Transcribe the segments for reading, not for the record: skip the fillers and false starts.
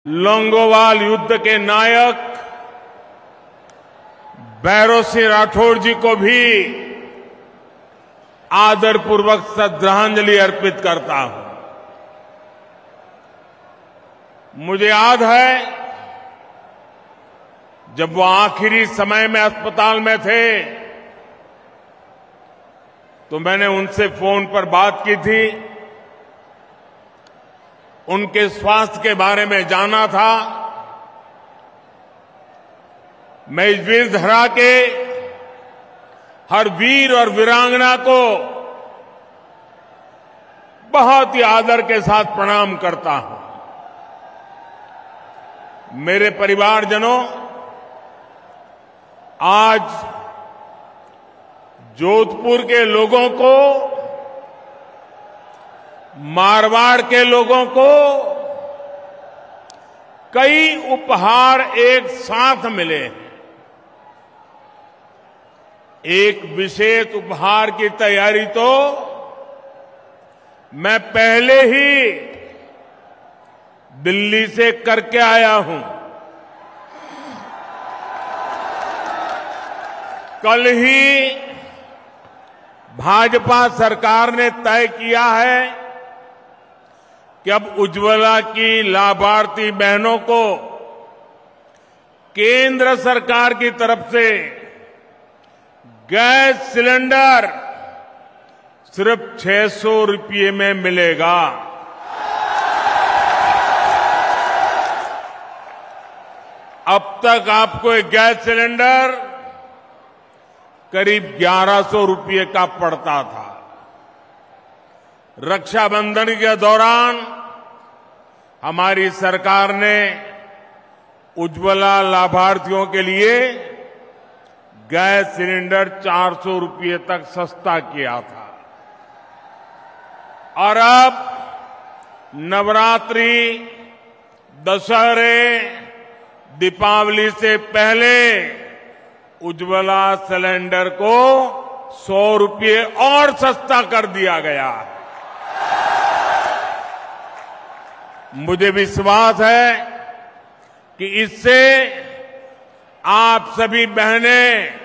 लोंगोवाल युद्ध के नायक भैरों सिंह राठौड़ जी को भी आदरपूर्वक श्रद्धांजलि अर्पित करता हूं। मुझे याद है जब वो आखिरी समय में अस्पताल में थे तो मैंने उनसे फोन पर बात की थी, उनके स्वास्थ्य के बारे में जाना था। मैं इस वीर धरा के हर वीर और वीरांगना को बहुत ही आदर के साथ प्रणाम करता हूं। मेरे परिवारजनों, आज जोधपुर के लोगों को, मारवाड़ के लोगों को कई उपहार एक साथ मिले हैं। एक विशेष उपहार की तैयारी तो मैं पहले ही दिल्ली से करके आया हूं। कल ही भाजपा सरकार ने तय किया है कि अब उज्ज्वला की लाभार्थी बहनों को केंद्र सरकार की तरफ से गैस सिलेंडर सिर्फ 600 रुपये में मिलेगा। अब तक आपको एक गैस सिलेंडर करीब 1100 रुपये का पड़ता था। रक्षाबंधन के दौरान हमारी सरकार ने उज्ज्वला लाभार्थियों के लिए गैस सिलेंडर 400 रुपये तक सस्ता किया था। और अब नवरात्रि, दशहरे, दीपावली से पहले उज्ज्वला सिलेंडर को 100 रुपये और सस्ता कर दिया गया है। मुझे विश्वास है कि इससे आप सभी बहनें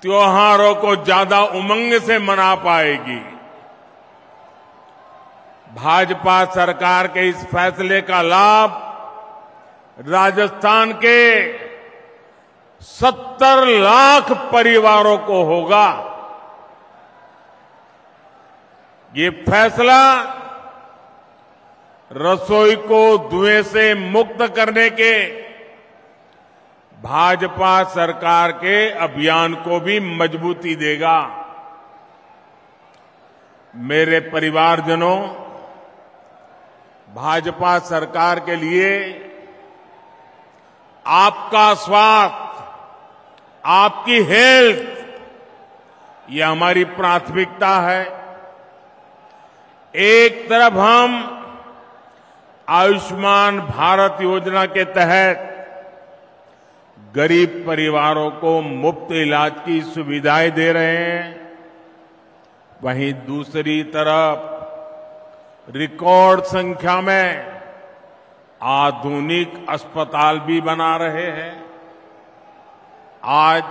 त्योहारों को ज्यादा उमंग से मना पाएगी। भाजपा सरकार के इस फैसले का लाभ राजस्थान के 70 लाख परिवारों को होगा। ये फैसला रसोई को धुएं से मुक्त करने के भाजपा सरकार के अभियान को भी मजबूती देगा। मेरे परिवारजनों, भाजपा सरकार के लिए आपका स्वास्थ्य, आपकी हेल्थ, ये हमारी प्राथमिकता है। एक तरफ हम आयुष्मान भारत योजना के तहत गरीब परिवारों को मुफ्त इलाज की सुविधाएं दे रहे हैं, वहीं दूसरी तरफ रिकॉर्ड संख्या में आधुनिक अस्पताल भी बना रहे हैं। आज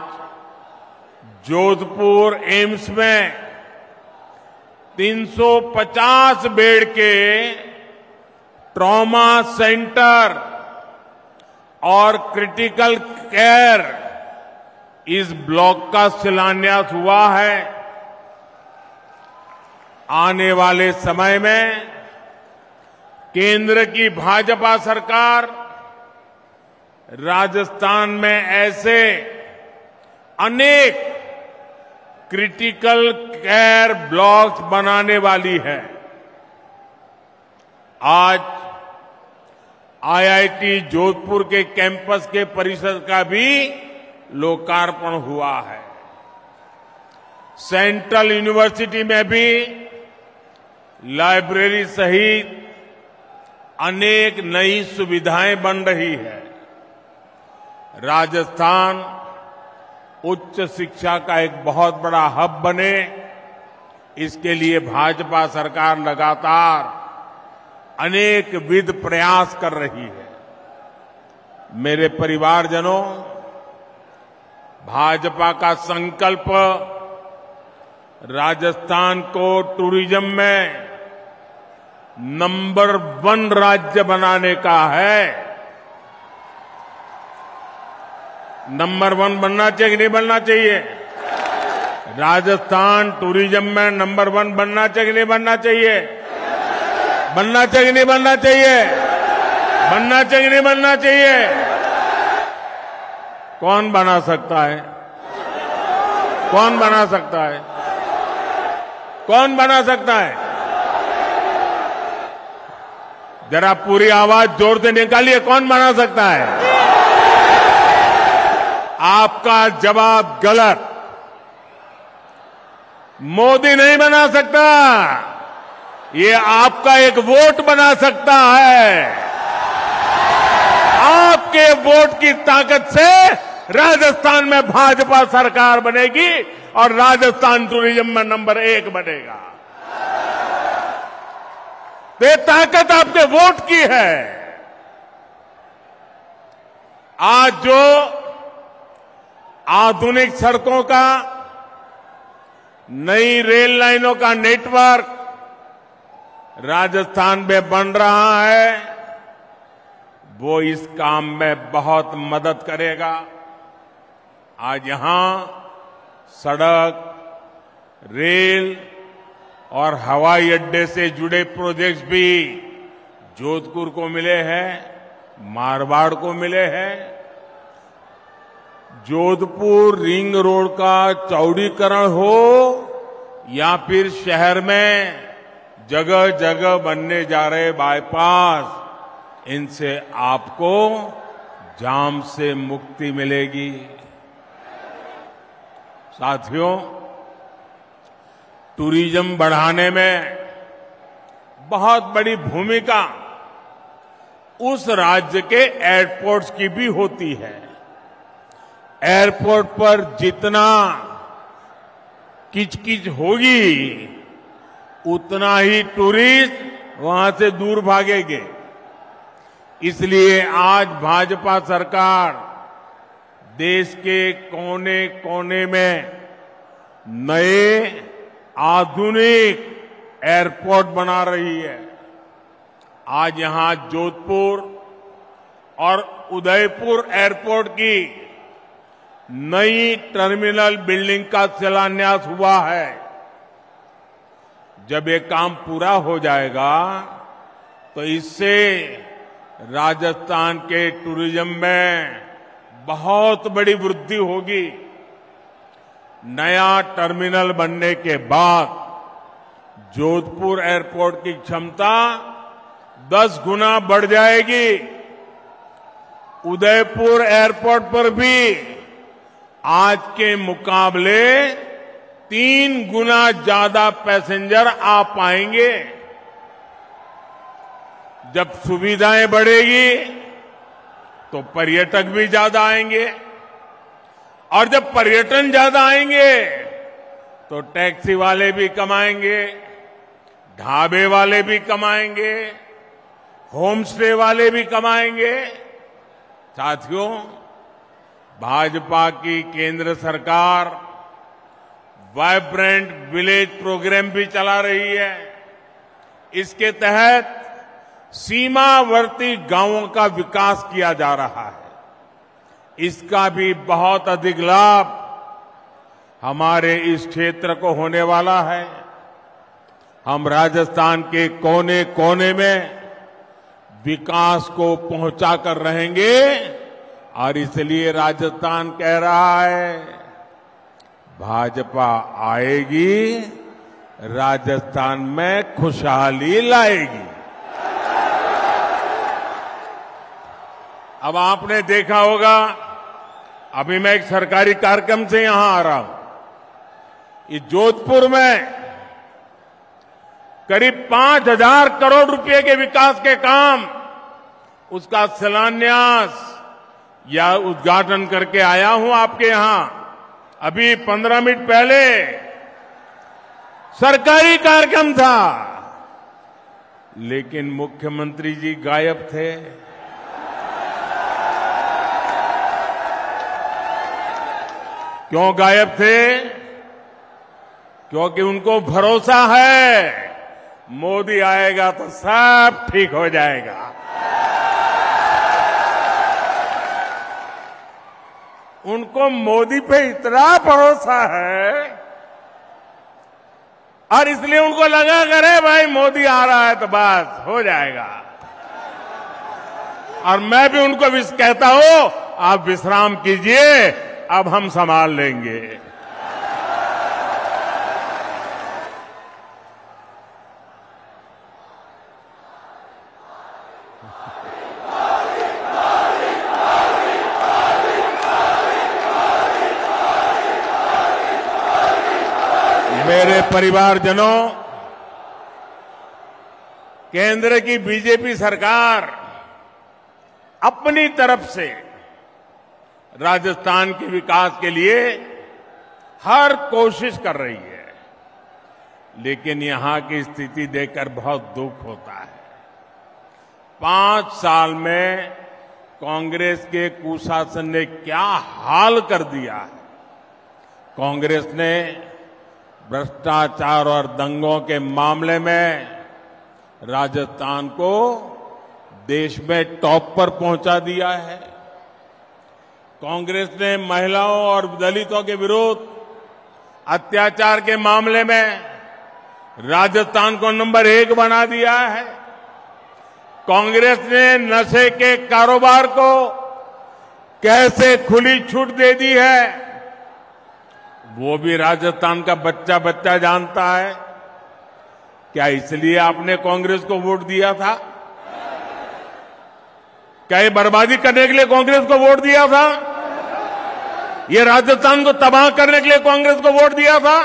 जोधपुर एम्स में 350 बेड के ट्रॉमा सेंटर और क्रिटिकल केयर इस ब्लॉक का शिलान्यास हुआ है। आने वाले समय में केंद्र की भाजपा सरकार राजस्थान में ऐसे अनेक क्रिटिकल केयर ब्लॉक्स बनाने वाली है। आज आईआईटी जोधपुर के कैंपस के परिसर का भी लोकार्पण हुआ है। सेंट्रल यूनिवर्सिटी में भी लाइब्रेरी सहित अनेक नई सुविधाएं बन रही है। राजस्थान उच्च शिक्षा का एक बहुत बड़ा हब बने, इसके लिए भाजपा सरकार लगातार अनेक विध प्रयास कर रही है। मेरे परिवारजनों, भाजपा का संकल्प राजस्थान को टूरिज्म में नंबर 1 राज्य बनाने का है। नंबर 1 बनना चाहिए कि नहीं बनना चाहिए? राजस्थान टूरिज्म में नंबर 1 बनना चाहिए कि नहीं बनना चाहिए? बनना चाहिए कि नहीं बनना चाहिए? बनना चाहिए कि नहीं बनना चाहिए? कौन बना सकता है? कौन बना सकता है? कौन बना सकता है? जरा पूरी आवाज जोर से निकालिए, कौन बना सकता है? आपका जवाब गलत। मोदी नहीं बना सकता, ये आपका एक वोट बना सकता है। आपके वोट की ताकत से राजस्थान में भाजपा सरकार बनेगी और राजस्थान टूरिज्म में नंबर 1 बनेगा। तो ये ताकत आपके वोट की है। आज जो आधुनिक सड़कों का, नई रेल लाइनों का नेटवर्क राजस्थान में बन रहा है, वो इस काम में बहुत मदद करेगा। आज यहां सड़क, रेल और हवाई अड्डे से जुड़े प्रोजेक्ट्स भी जोधपुर को मिले हैं, मारवाड़ को मिले हैं। जोधपुर रिंग रोड का चौड़ीकरण हो या फिर शहर में जगह जगह बनने जा रहे बाईपास, इनसे आपको जाम से मुक्ति मिलेगी। साथियों, टूरिज्म बढ़ाने में बहुत बड़ी भूमिका उस राज्य के एयरपोर्ट्स की भी होती है। एयरपोर्ट पर जितना किचकिच होगी, उतना ही टूरिस्ट वहां से दूर भागेंगे। इसलिए आज भाजपा सरकार देश के कोने कोने में नए आधुनिक एयरपोर्ट बना रही है। आज यहां जोधपुर और उदयपुर एयरपोर्ट की नई टर्मिनल बिल्डिंग का शिलान्यास हुआ है। जब ये काम पूरा हो जाएगा तो इससे राजस्थान के टूरिज्म में बहुत बड़ी वृद्धि होगी। नया टर्मिनल बनने के बाद जोधपुर एयरपोर्ट की क्षमता 10 गुना बढ़ जाएगी। उदयपुर एयरपोर्ट पर भी आज के मुकाबले 3 गुना ज्यादा पैसेंजर आ पाएंगे। जब सुविधाएं बढ़ेगी तो पर्यटक भी ज्यादा आएंगे, और जब पर्यटन ज्यादा आएंगे तो टैक्सी वाले भी कमाएंगे, ढाबे वाले भी कमाएंगे, होम स्टे वाले भी कमाएंगे। साथियों, भाजपा की केंद्र सरकार वाइब्रेंट विलेज प्रोग्राम भी चला रही है। इसके तहत सीमावर्ती गांवों का विकास किया जा रहा है। इसका भी बहुत अधिक लाभ हमारे इस क्षेत्र को होने वाला है। हम राजस्थान के कोने कोने में विकास को पहुंचाकर रहेंगे, और इसलिए राजस्थान कह रहा है, भाजपा आएगी, राजस्थान में खुशहाली लाएगी। अब आपने देखा होगा, अभी मैं एक सरकारी कार्यक्रम से यहां आ रहा हूं। ये जोधपुर में करीब 5,000 करोड़ रुपए के विकास के काम, उसका शिलान्यास या उद्घाटन करके आया हूं आपके यहां। अभी 15 मिनट पहले सरकारी कार्यक्रम था, लेकिन मुख्यमंत्री जी गायब थे। क्यों गायब थे? क्योंकि उनको भरोसा है मोदी आएगा तो सब ठीक हो जाएगा। उनको मोदी पे इतना भरोसा है और इसलिए उनको लगा करे भाई मोदी आ रहा है तो बस हो जाएगा। और मैं भी उनको कहता हूं आप विश्राम कीजिए, अब हम संभाल लेंगे। मेरे परिवारजनों, केंद्र की बीजेपी सरकार अपनी तरफ से राजस्थान के विकास के लिए हर कोशिश कर रही है, लेकिन यहां की स्थिति देखकर बहुत दुख होता है। 5 साल में कांग्रेस के कुशासन ने क्या हाल कर दिया है। कांग्रेस ने भ्रष्टाचार और दंगों के मामले में राजस्थान को देश में टॉप पर पहुंचा दिया है। कांग्रेस ने महिलाओं और दलितों के विरुद्ध अत्याचार के मामले में राजस्थान को नंबर 1 बना दिया है। कांग्रेस ने नशे के कारोबार को कैसे खुली छूट दे दी है, वो भी राजस्थान का बच्चा बच्चा जानता है। क्या इसलिए आपने कांग्रेस को वोट दिया था? क्या ये बर्बादी करने के लिए कांग्रेस को वोट दिया था? ये राजस्थान को तबाह करने के लिए कांग्रेस को वोट दिया था?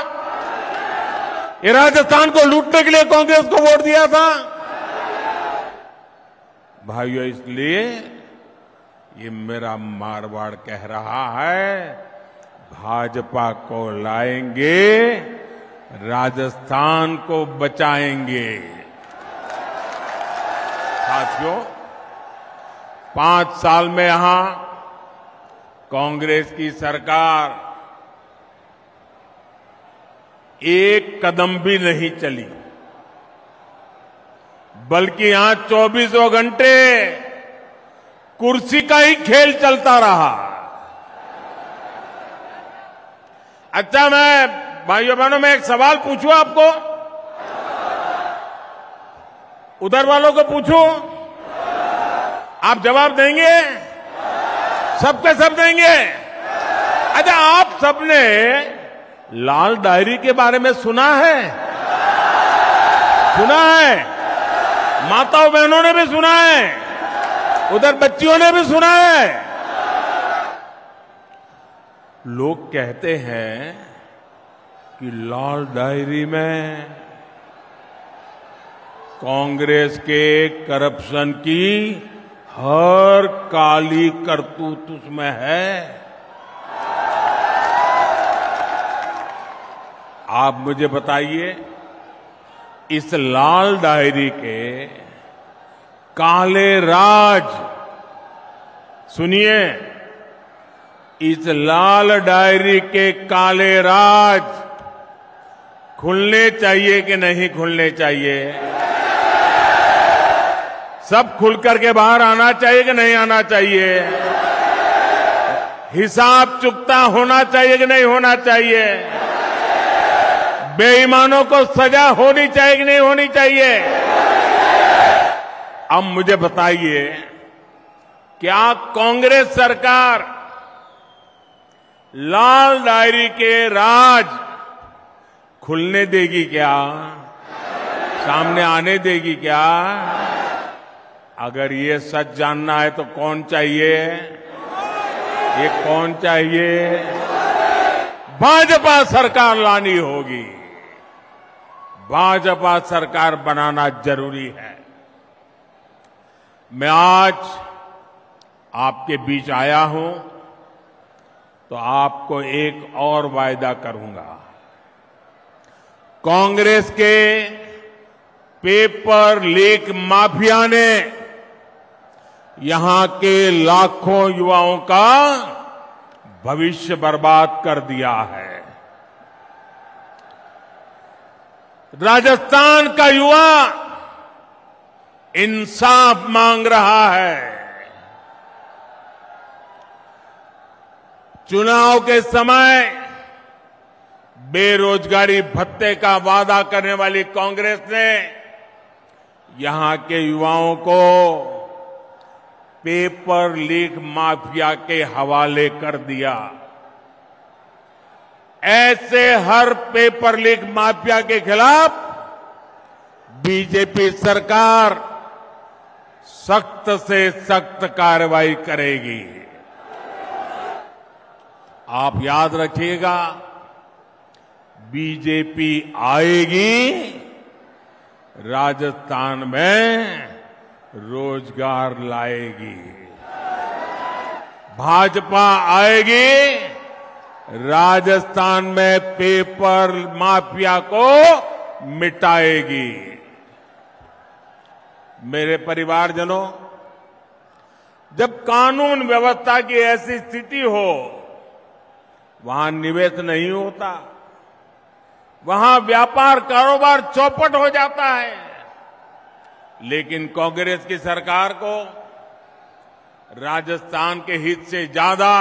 ये राजस्थान को लूटने के लिए कांग्रेस को वोट दिया था? भाइयों, इसलिए ये मेरा मारवाड़ कह रहा है, भाजपा को लाएंगे, राजस्थान को बचाएंगे। साथियों, 5 साल में यहां कांग्रेस की सरकार एक कदम भी नहीं चली, बल्कि यहां 24 घंटे कुर्सी का ही खेल चलता रहा। अच्छा, मैं भाइयों बहनों में एक सवाल पूछूं आपको, उधर वालों को पूछूं, आप जवाब देंगे? सबके सब देंगे? अच्छा, आप सबने लाल डायरी के बारे में सुना है? सुना है? माताओं बहनों ने भी सुना है, उधर बच्चियों ने भी सुना है। लोग कहते हैं कि लाल डायरी में कांग्रेस के करप्शन की हर काली करतूत उसमें है। आप मुझे बताइए, इस लाल डायरी के काले राज, सुनिए, इस लाल डायरी के काले राज खुलने चाहिए कि नहीं खुलने चाहिए? सब खुल करके बाहर आना चाहिए कि नहीं आना चाहिए? हिसाब चुकता होना चाहिए कि नहीं होना चाहिए? बेईमानों को सजा होनी चाहिए कि नहीं होनी चाहिए? अब मुझे बताइए, क्या कांग्रेस सरकार लाल डायरी के राज खुलने देगी क्या? सामने आने देगी क्या? अगर ये सच जानना है तो कौन चाहिए? ये कौन चाहिए? भाजपा सरकार लानी होगी। भाजपा सरकार बनाना जरूरी है। मैं आज आपके बीच आया हूं तो आपको एक और वायदा करूंगा। कांग्रेस के पेपर लीक माफिया ने यहां के लाखों युवाओं का भविष्य बर्बाद कर दिया है। राजस्थान का युवा इंसाफ मांग रहा है। चुनाव के समय बेरोजगारी भत्ते का वादा करने वाली कांग्रेस ने यहां के युवाओं को पेपर लीक माफिया के हवाले कर दिया। ऐसे हर पेपर लीक माफिया के खिलाफ बीजेपी सरकार सख्त से सख्त कार्रवाई करेगी। आप याद रखिएगा, बीजेपी आएगी, राजस्थान में रोजगार लाएगी। भाजपा आएगी, राजस्थान में पेपर माफिया को मिटाएगी। मेरे परिवारजनों, जब कानून व्यवस्था की ऐसी स्थिति हो, वहां निवेश नहीं होता, वहां व्यापार कारोबार चौपट हो जाता है। लेकिन कांग्रेस की सरकार को राजस्थान के हित से ज्यादा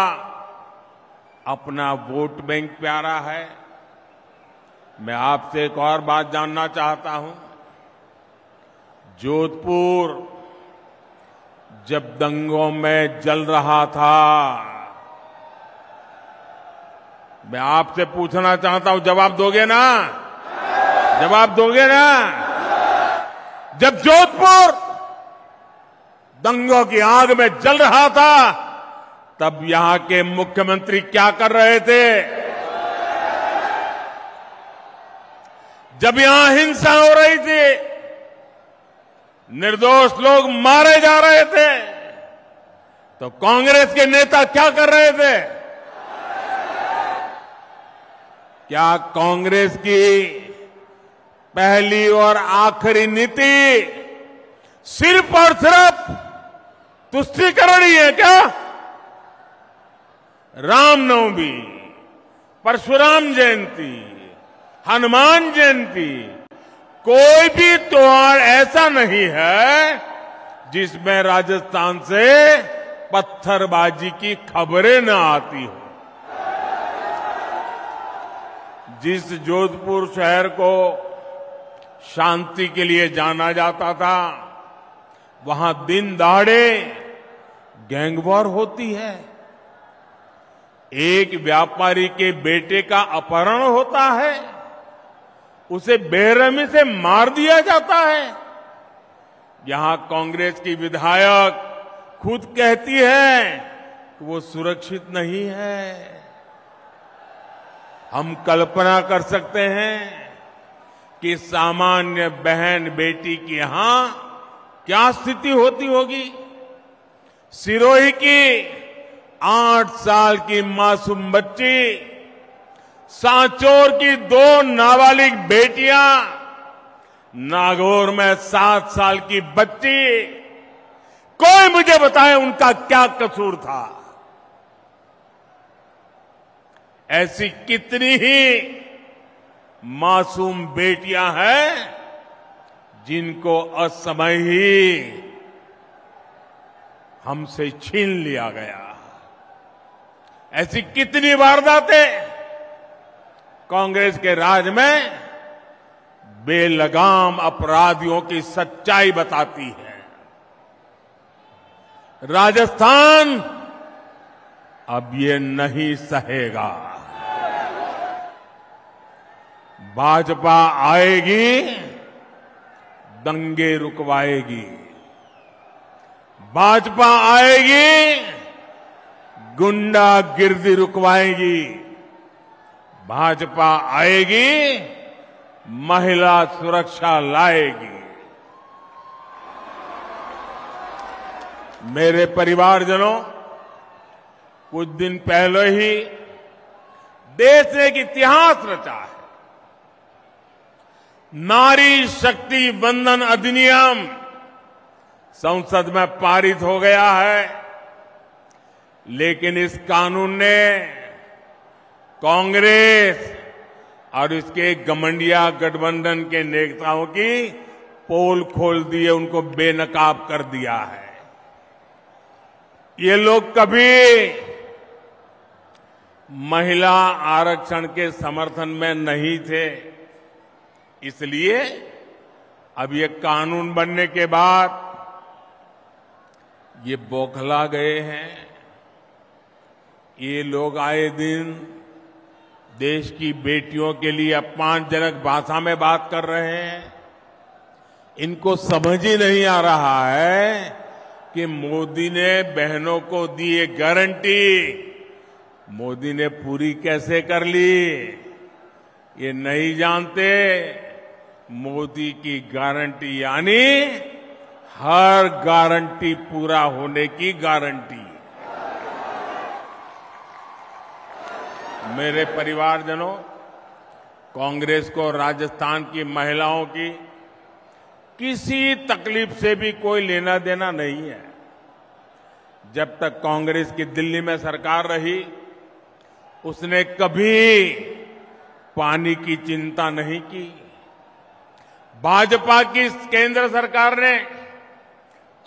अपना वोट बैंक प्यारा है। मैं आपसे एक और बात जानना चाहता हूं। जोधपुर जब दंगों में जल रहा था, मैं आपसे पूछना चाहता हूं, जवाब दोगे ना? जवाब दोगे ना? जब जोधपुर दंगों की आग में जल रहा था, तब यहां के मुख्यमंत्री क्या कर रहे थे? जब यहां हिंसा हो रही थी, निर्दोष लोग मारे जा रहे थे, तो कांग्रेस के नेता क्या कर रहे थे? क्या कांग्रेस की पहली और आखिरी नीति सिर्फ और सिर्फ तुष्टीकरण ही है क्या? रामनवमी, परशुराम जयंती, हनुमान जयंती, कोई भी त्योहार ऐसा नहीं है जिसमें राजस्थान से पत्थरबाजी की खबरें न आती हो। जिस जोधपुर शहर को शांति के लिए जाना जाता था, वहां दिन दहाड़े गैंगवॉर होती है। एक व्यापारी के बेटे का अपहरण होता है, उसे बेरहमी से मार दिया जाता है। यहां कांग्रेस की विधायक खुद कहती है कि वो सुरक्षित नहीं है। हम कल्पना कर सकते हैं कि सामान्य बहन बेटी की यहां क्या स्थिति होती होगी। सिरोही की 8 साल की मासूम बच्ची, सांचौर की 2 नाबालिग बेटियां, नागौर में 7 साल की बच्ची, कोई मुझे बताए उनका क्या कसूर था। ऐसी कितनी ही मासूम बेटियां हैं जिनको असमय ही हमसे छीन लिया गया। ऐसी कितनी वारदातें कांग्रेस के राज में बेलगाम अपराधियों की सच्चाई बताती है। राजस्थान अब ये नहीं सहेगा। भाजपा आएगी, दंगे रुकवाएगी। भाजपा आएगी, गुंडागिर्दी रुकवाएगी। भाजपा आएगी, महिला सुरक्षा लाएगी। मेरे परिवारजनों, कुछ दिन पहले ही देश ने एक इतिहास रचा है। नारी शक्ति वंदन अधिनियम संसद में पारित हो गया है, लेकिन इस कानून ने कांग्रेस और इसके घमंडिया गठबंधन के नेताओं की पोल खोल दी है, उनको बेनकाब कर दिया है। ये लोग कभी महिला आरक्षण के समर्थन में नहीं थे, इसलिए अब ये कानून बनने के बाद ये बौखला गए हैं। ये लोग आए दिन देश की बेटियों के लिए अपमानजनक भाषा में बात कर रहे हैं। इनको समझ ही नहीं आ रहा है कि मोदी ने बहनों को दी ये गारंटी मोदी ने पूरी कैसे कर ली। ये नहीं जानते मोदी की गारंटी यानी हर गारंटी पूरा होने की गारंटी। मेरे परिवारजनों, कांग्रेस को राजस्थान की महिलाओं की किसी तकलीफ से भी कोई लेना देना नहीं है। जब तक कांग्रेस की दिल्ली में सरकार रही, उसने कभी पानी की चिंता नहीं की। भाजपा की केंद्र सरकार ने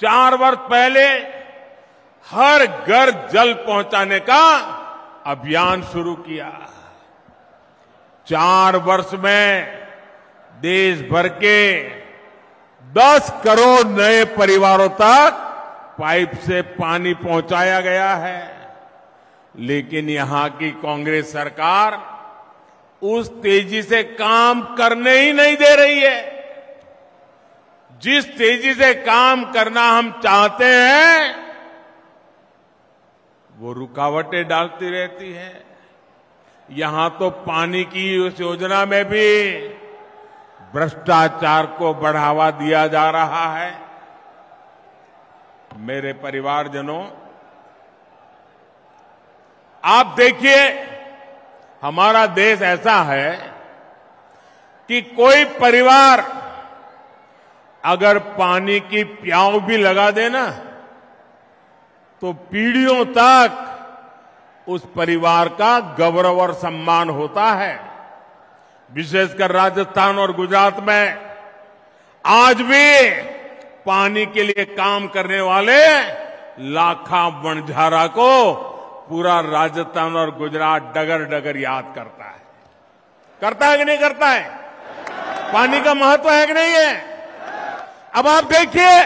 4 वर्ष पहले हर घर जल पहुंचाने का अभियान शुरू किया। 4 वर्ष में देश भर के 10 करोड़ नए परिवारों तक पाइप से पानी पहुंचाया गया है। लेकिन यहां की कांग्रेस सरकार उस तेजी से काम करने ही नहीं दे रही है। जिस तेजी से काम करना हम चाहते हैं, वो रुकावटें डालती रहती है। यहां तो पानी की उस योजना में भी भ्रष्टाचार को बढ़ावा दिया जा रहा है। मेरे परिवारजनों, आप देखिए, हमारा देश ऐसा है कि कोई परिवार अगर पानी की प्याऊ भी लगा देना तो पीढ़ियों तक उस परिवार का गौरव और सम्मान होता है। विशेषकर राजस्थान और गुजरात में आज भी पानी के लिए काम करने वाले लाखा वणझारा को पूरा राजस्थान और गुजरात डगर डगर याद करता है। करता है कि नहीं करता है? पानी का महत्व है कि नहीं है? अब आप देखिए,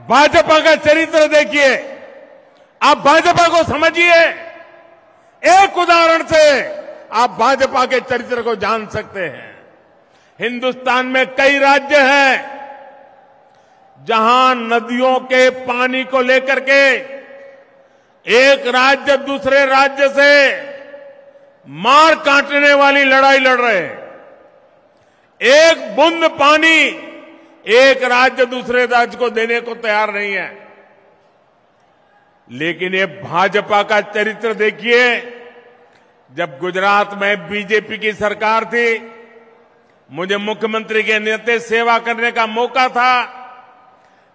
भाजपा का चरित्र देखिए, आप भाजपा को समझिए। एक उदाहरण से आप भाजपा के चरित्र को जान सकते हैं। हिंदुस्तान में कई राज्य हैं जहां नदियों के पानी को लेकर के एक राज्य दूसरे राज्य से मार काटने वाली लड़ाई लड़ रहे हैं। एक बूंद पानी एक राज्य दूसरे राज्य को देने को तैयार नहीं है। लेकिन ये भाजपा का चरित्र देखिए। जब गुजरात में बीजेपी की सरकार थी, मुझे मुख्यमंत्री के नाते सेवा करने का मौका था।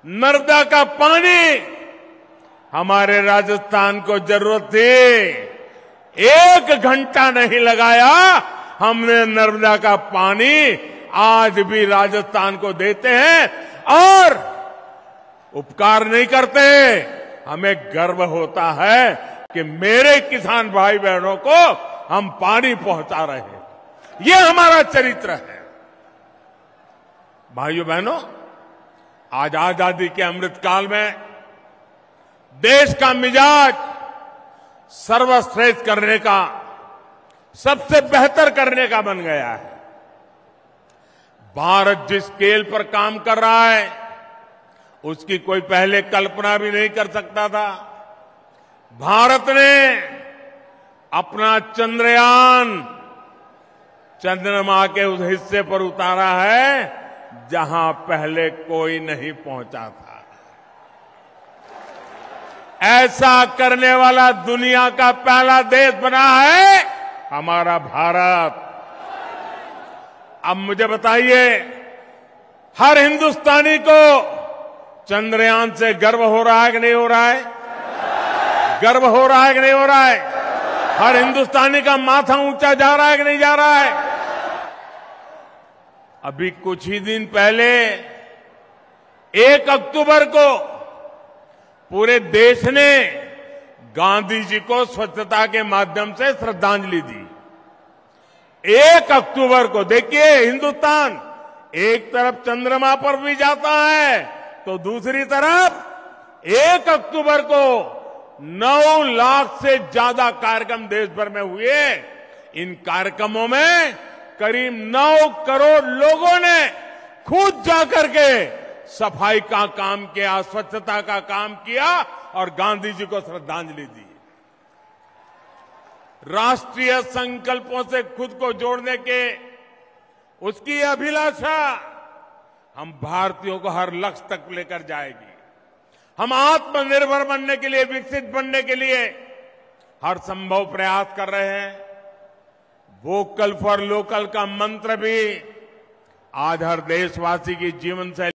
नर्मदा का पानी हमारे राजस्थान को जरूरत थी, 1 घंटा नहीं लगाया, हमने नर्मदा का पानी आज भी राजस्थान को देते हैं और उपकार नहीं करते। हमें गर्व होता है कि मेरे किसान भाई बहनों को हम पानी पहुंचा रहे हैं। ये हमारा चरित्र है। भाइयों बहनों, आज आजादी के अमृतकाल में देश का मिजाज सर्वश्रेष्ठ करने का, सबसे बेहतर करने का बन गया है। भारत जिस स्केल पर काम कर रहा है, उसकी कोई पहले कल्पना भी नहीं कर सकता था। भारत ने अपना चंद्रयान चंद्रमा के उस हिस्से पर उतारा है जहां पहले कोई नहीं पहुंचा था। ऐसा करने वाला दुनिया का पहला देश बना है हमारा भारत। अब मुझे बताइए, हर हिंदुस्तानी को चंद्रयान से गर्व हो रहा है कि नहीं हो रहा है? गर्व हो रहा है कि नहीं हो रहा है? हर हिंदुस्तानी का माथा ऊंचा जा रहा है कि नहीं जा रहा है? अभी कुछ ही दिन पहले 1 अक्टूबर को पूरे देश ने गांधी जी को स्वच्छता के माध्यम से श्रद्धांजलि दी। 1 अक्टूबर को देखिए, हिंदुस्तान एक तरफ चंद्रमा पर भी जाता है तो दूसरी तरफ 1 अक्टूबर को 9 लाख से ज्यादा कार्यक्रम देश भर में हुए। इन कार्यक्रमों में करीब 9 करोड़ लोगों ने खुद जाकर के सफाई का काम किया, स्वच्छता का काम किया और गांधी जी को श्रद्धांजलि दी। राष्ट्रीय संकल्पों से खुद को जोड़ने के उसकी अभिलाषा हम भारतीयों को हर लक्ष्य तक लेकर जाएगी। हम आत्मनिर्भर बनने के लिए, विकसित बनने के लिए हर संभव प्रयास कर रहे हैं। वोकल फॉर लोकल का मंत्र भी आज हर देशवासी की जीवन शैली